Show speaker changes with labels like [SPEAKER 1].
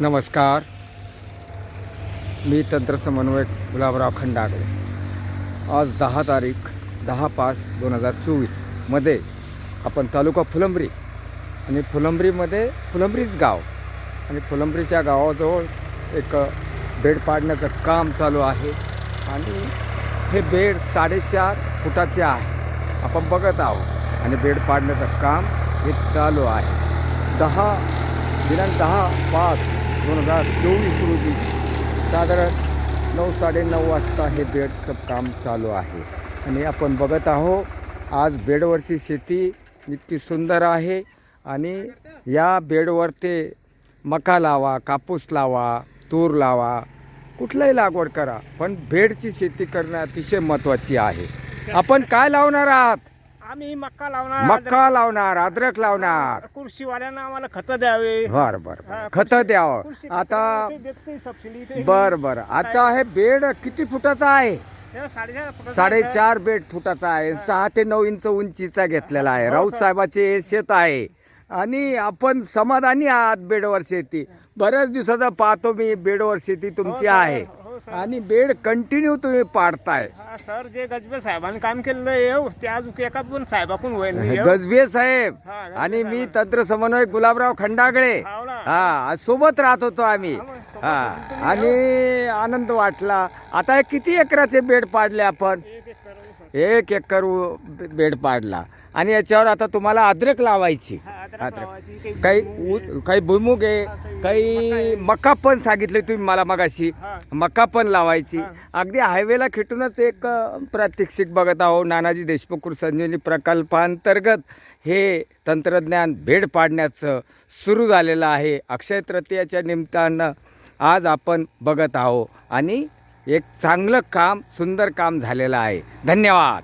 [SPEAKER 1] नमस्कार, मी तंत्र समन्वयक गुलाबराव खंडागळे. आज 10/5/2024 मध्ये आपण तालुका फुलंब्री आणि फुलंब्रीमध्ये फुलंब्रीच गाव आणि फुलंब्रीच्या गावाजवळ एक बेड पाडण्याचं काम चालू आहे आणि हे बेड 4.5 फुटाचे आहे. आपण बघत आहोत आणि बेड पाडण्याचं काम हे चालू आहे. दिनांक 10/5/2024 रोजी साधारण 9-9:30 वाजता हे बेडचं काम चालू आहे आणि आपण बघत आहोत. आज बेडवरची शेती इतकी सुंदर आहे आणि या बेडवर ते मका लावा, कापूस लावा, तूर लावा, कुठलाही लागवड करा, पण बेडची शेती करणं अतिशय महत्त्वाची आहे. आपण काय लावणार आहात?
[SPEAKER 2] आम्ही मक्का
[SPEAKER 1] लावणार, अद्रक लावणार.
[SPEAKER 2] कृषीवाल्यांना आम्हाला खतं द्यावे.
[SPEAKER 1] बरं खतं द्यावं. आता बरं आता हे बेड किती फुटाचा आहे? 4.5 बेड फुटाचा आहे. 6 ते 9 इंच उंचीचा घेतलेला आहे. राऊत साहेबाचे हे शेत आहे आणि आपण समाधानी आहात बेडवर शेती. बऱ्याच दिवसाचा पाहतो मी बेडवर शेती तुमची आहे आणि बेड कंटिन्यू तुम्ही पाडताय.
[SPEAKER 2] सर, जे गजबे साहेबांनी काम केलेलं आहे ते अजून एका पण साहेबाकडून होईल.
[SPEAKER 1] गजबे साहेब आणि मी तंत्र समन्वयक गुलाबराव खंडागळे सोबत राहत होतो आम्ही. आणि आनंद वाटला. आता हे किती एकराचे बेड पाडले आपण? 1 एकर बेड पाडला आणि याच्यावर आता तुम्हाला अद्रक लावायची. काही भुईमुग आहे, काही मका पण सांगितले तुम्ही मला मगाशी. मका पण लावायची. अगदी हायवेला खेटूनच एक प्रात्यक्षिक बघत आहोत. नानाजी देशमुख संजीवनी प्रकल्पांतर्गत हे तंत्रज्ञान बेड पाडण्याचं सुरू झालेलं आहे. अक्षय तृतीयाच्या निमित्तानं आज आपण बघत आहोत आणि एक चांगलं काम, सुंदर काम झालेलं आहे. धन्यवाद.